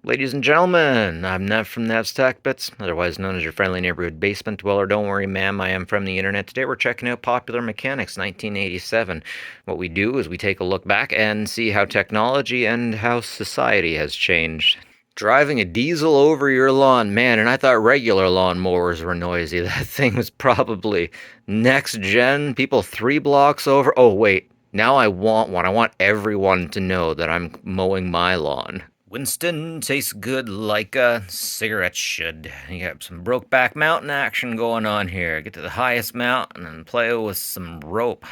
Ladies and gentlemen, I'm Nev from Nev's Tech Bits, otherwise known as your friendly neighborhood basement dweller. Don't worry, ma'am, I am from the internet. Today we're checking out Popular Mechanics 1987. What we do is we take a look back and see how technology and how society has changed. Driving a diesel over your lawn, man, and I thought regular lawnmowers were noisy. That thing was probably next gen, people 3 blocks over. Oh, wait, now I want one. I want everyone to know that I'm mowing my lawn. Winston tastes good like a cigarette should. You got some Brokeback Mountain action going on here. Get to the highest mountain and play with some rope.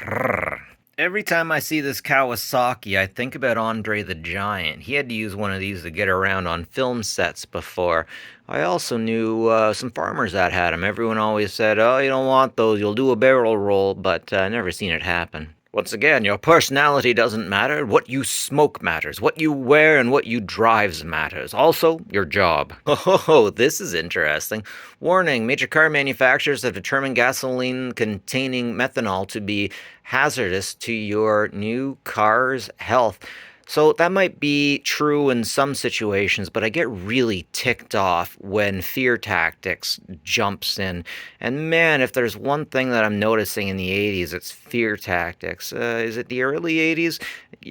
Every time I see this Kawasaki, I think about Andre the Giant. He had to use one of these to get around on film sets before. I also knew some farmers that had them. Everyone always said, oh, you don't want those, you'll do a barrel roll, but I never seen it happen. Once again, your personality doesn't matter. What you smoke matters. What you wear and what you drives matters. Also, your job. Oh, this is interesting. Warning, major car manufacturers have determined gasoline containing methanol to be hazardous to your new car's health. So that might be true in some situations, but I get really ticked off when fear tactics jumps in. And man, if there's one thing that I'm noticing in the 80s, it's fear tactics. Is it the early 80s?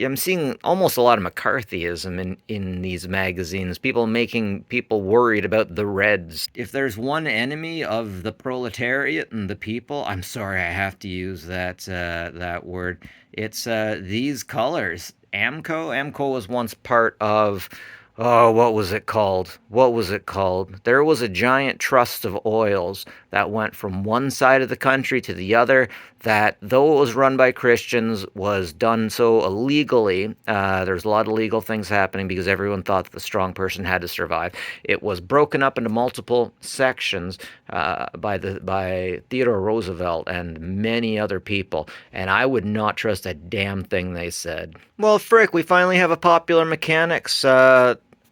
I'm seeing almost a lot of McCarthyism in these magazines, people making people worried about the Reds. If there's one enemy of the proletariat and the people, I'm sorry I have to use that word, it's these colors. AMCO was once part of, oh, what was it called? What was it called? There was a giant trust of oils that went from one side of the country to the other that, though it was run by Christians, was done so illegally. There's a lot of legal things happening because everyone thought that the strong person had to survive. It was broken up into multiple sections by Theodore Roosevelt and many other people, and I would not trust a damn thing they said. Well, frick, we finally have a Popular Mechanics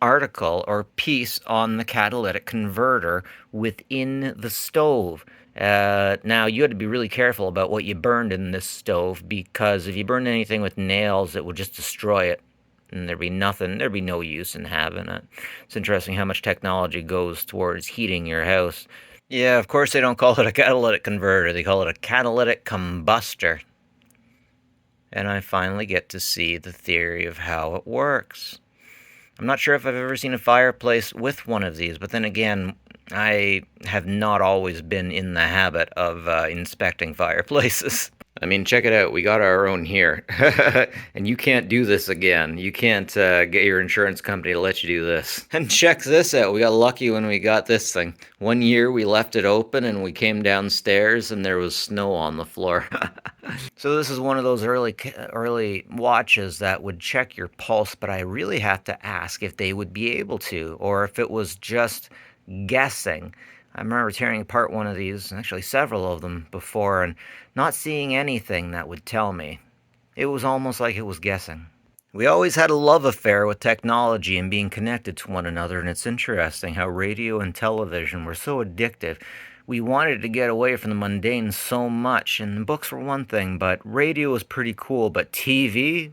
article or piece on the catalytic converter within the stove. Now, you had to be really careful about what you burned in this stove, because if you burned anything with nails, it would just destroy it. And there'd be no use in having it. It's interesting how much technology goes towards heating your house. Yeah, of course they don't call it a catalytic converter, they call it a catalytic combustor. And I finally get to see the theory of how it works. I'm not sure if I've ever seen a fireplace with one of these, but then again, I have not always been in the habit of inspecting fireplaces. I mean, check it out. We got our own here. And you can't do this again. You can't get your insurance company to let you do this. And check this out. We got lucky when we got this thing. One year we left it open and we came downstairs and there was snow on the floor. So this is one of those early watches that would check your pulse, but I really have to ask if they would be able to, or if it was just guessing. I remember tearing apart one of these, actually several of them before, and not seeing anything that would tell me. It was almost like it was guessing. We always had a love affair with technology and being connected to one another, and it's interesting how radio and television were so addictive. We wanted to get away from the mundane so much, and books were one thing, but radio was pretty cool, but TV,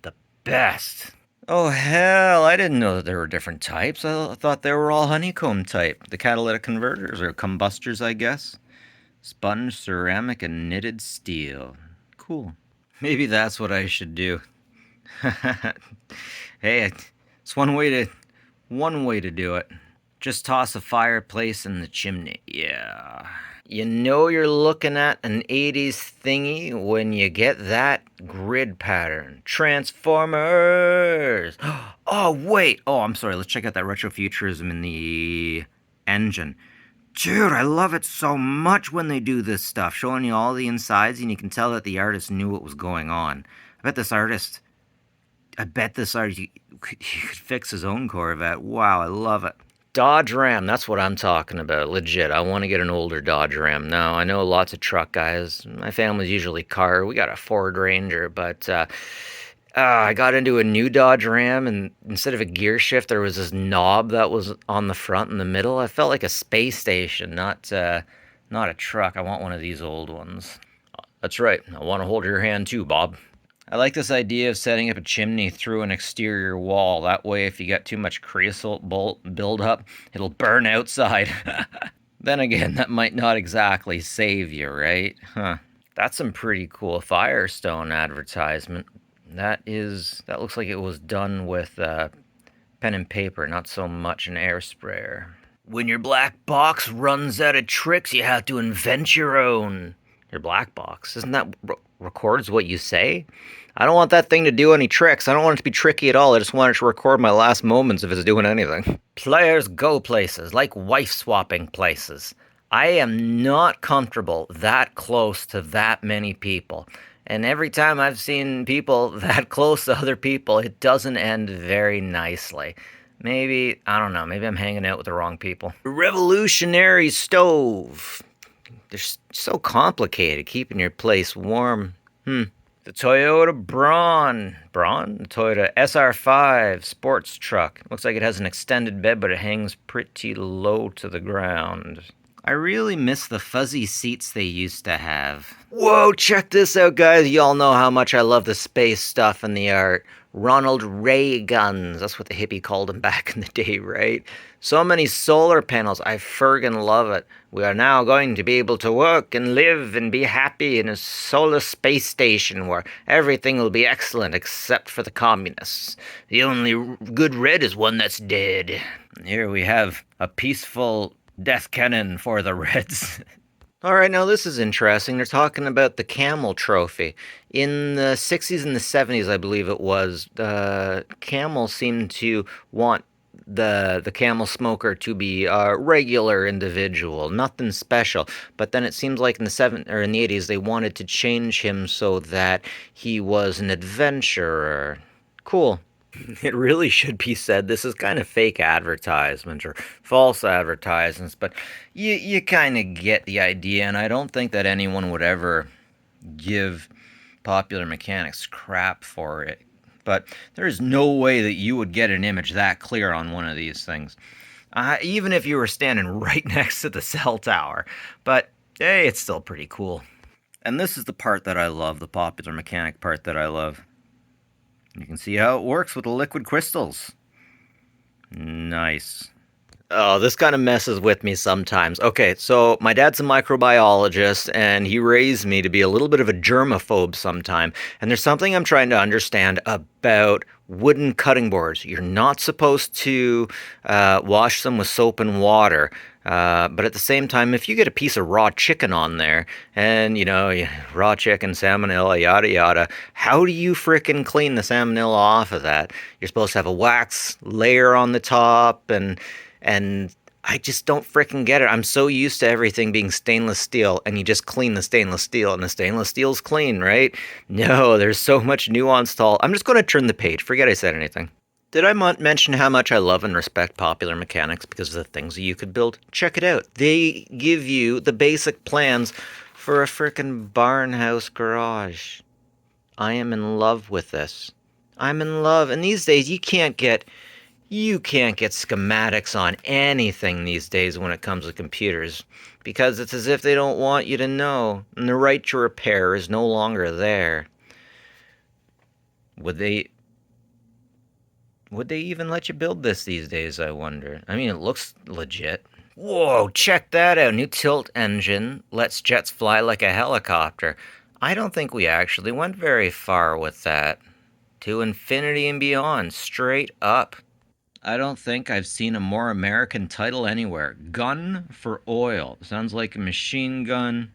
the best. Oh, hell, I didn't know that there were different types. I thought they were all honeycomb type. The catalytic converters, or combustors, I guess. Sponge, ceramic, and knitted steel. Cool. Maybe that's what I should do. Hey, it's one way to do it. Just toss a fireplace in the chimney. Yeah. You know you're looking at an 80s thingy when you get that grid pattern. Transformers! Oh, wait! Oh, I'm sorry. Let's check out that retrofuturism in the engine. Dude, I love it so much when they do this stuff, showing you all the insides, and you can tell that the artist knew what was going on. I bet this artist, he could fix his own Corvette. Wow, I love it. Dodge Ram, that's what I'm talking about. Legit, I want to get an older Dodge Ram. Now, I know lots of truck guys. My family's usually car. We got a Ford Ranger, but I got into a new Dodge Ram, and instead of a gear shift, there was this knob that was on the front and the middle. I felt like a space station, not a truck. I want one of these old ones. That's right. I want to hold your hand too, Bob. I like this idea of setting up a chimney through an exterior wall. That way, if you got too much creosote build up, it'll burn outside. Then again, that might not exactly save you, right? Huh. That's some pretty cool Firestone advertisement. That looks like it was done with pen and paper, not so much an air sprayer. When your black box runs out of tricks, you have to invent your own. Your black box? Isn't that records what you say? I don't want that thing to do any tricks. I don't want it to be tricky at all. I just want it to record my last moments if it's doing anything. Players go places, like wife swapping places. I am not comfortable that close to that many people. And every time I've seen people that close to other people, it doesn't end very nicely. Maybe, I don't know, maybe I'm hanging out with the wrong people. Revolutionary stove. They're so complicated, keeping your place warm. The Toyota Braun? The Toyota SR5 sports truck. Looks like it has an extended bed, but it hangs pretty low to the ground. I really miss the fuzzy seats they used to have. Whoa, check this out, guys. Y'all know how much I love the space stuff and the art. Ronald Ray guns. That's what the hippie called them back in the day, right? So many solar panels. I fergin' love it. We are now going to be able to work and live and be happy in a solar space station where everything will be excellent except for the communists. The only good red is one that's dead. Here we have a peaceful death cannon for the Reds. All right, now this is interesting. They're talking about the Camel Trophy. In the 60s and the 70s, I believe it was, Camel seemed to want the camel smoker to be a regular individual, nothing special. But then it seems like in the 80s they wanted to change him so that he was an adventurer. Cool. It really should be said this is kind of fake advertisements or false advertisements, but you kind of get the idea, and I don't think that anyone would ever give Popular Mechanics crap for it. But there is no way that you would get an image that clear on one of these things, even if you were standing right next to the cell tower. But hey, it's still pretty cool. And this is the part that I love, the Popular Mechanic part that I love. You can see how it works with the liquid crystals. Nice. Oh, this kind of messes with me sometimes. Okay, so my dad's a microbiologist, and he raised me to be a little bit of a germaphobe sometime. And there's something I'm trying to understand about wooden cutting boards. You're not supposed to wash them with soap and water. But at the same time, if you get a piece of raw chicken on there, and raw chicken, salmonella, yada yada, how do you frickin' clean the salmonella off of that? You're supposed to have a wax layer on the top, and I just don't frickin' get it. I'm so used to everything being stainless steel, and you just clean the stainless steel, and the stainless steel's clean, right? No, there's so much nuance to all. I'm just going to turn the page. Forget I said anything. Did I mention how much I love and respect Popular Mechanics because of the things that you could build? Check it out. They give you the basic plans for a frickin' barn house garage. I am in love with this. I'm in love. And these days, you can't get schematics on anything these days when it comes to computers, because it's as if they don't want you to know, and the right to repair is no longer there. Would they even let you build this these days, I wonder? I mean, it looks legit. Whoa, check that out. New tilt engine lets jets fly like a helicopter. I don't think we actually went very far with that. To infinity and beyond, straight up. I don't think I've seen a more American title anywhere. Gun for oil. Sounds like a machine gun,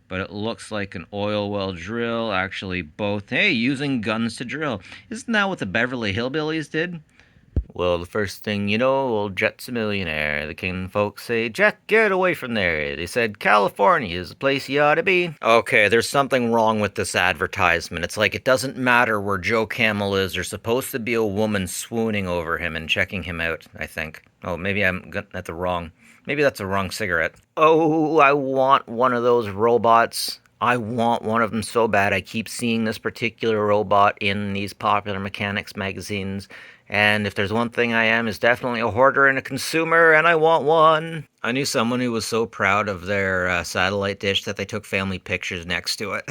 but it looks like an oil well drill. Actually, both. Hey, using guns to drill. Isn't that what the Beverly Hillbillies did? Well, the first thing you know, old Jet's a millionaire. The king folks say, Jet, get away from there. They said, California is the place you ought to be. Okay, there's something wrong with this advertisement. It's like it doesn't matter where Joe Camel is. There's supposed to be a woman swooning over him and checking him out, I think. Oh, maybe that's the wrong cigarette. Oh, I want one of those robots. I want one of them so bad. I keep seeing this particular robot in these Popular Mechanics magazines. And if there's one thing I am, is definitely a hoarder and a consumer, and I want one. I knew someone who was so proud of their satellite dish that they took family pictures next to it.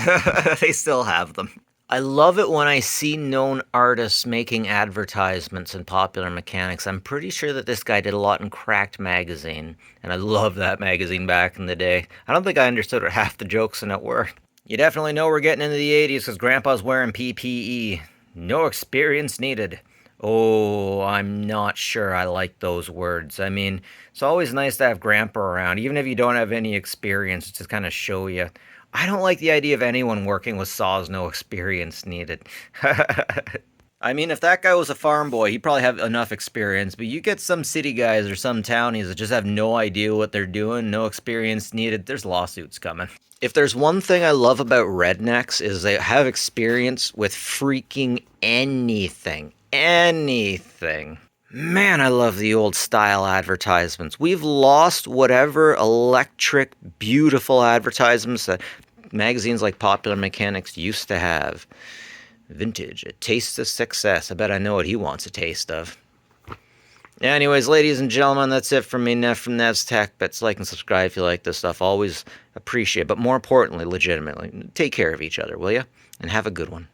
They still have them. I love it when I see known artists making advertisements in Popular Mechanics. I'm pretty sure that this guy did a lot in Cracked magazine, and I love that magazine back in the day. I don't think I understood what half the jokes in it were. You definitely know we're getting into the 80s because Grandpa's wearing PPE. No experience needed. Oh, I'm not sure I like those words. I mean, it's always nice to have Grandpa around, even if you don't have any experience, to kind of show you. I don't like the idea of anyone working with saws, no experience needed. I mean, if that guy was a farm boy, he'd probably have enough experience, but you get some city guys or some townies that just have no idea what they're doing, no experience needed, there's lawsuits coming. If there's one thing I love about rednecks is they have experience with freaking anything. Anything. Man, I love the old style advertisements. We've lost whatever electric, beautiful advertisements that magazines like Popular Mechanics used to have. Vintage, a taste of success. I bet I know what he wants a taste of. Anyways, ladies and gentlemen, that's it from me, Neff from Nev's Tech Bits. Like and subscribe if you like this stuff. Always appreciate it. But more importantly, legitimately, take care of each other, will you? And have a good one.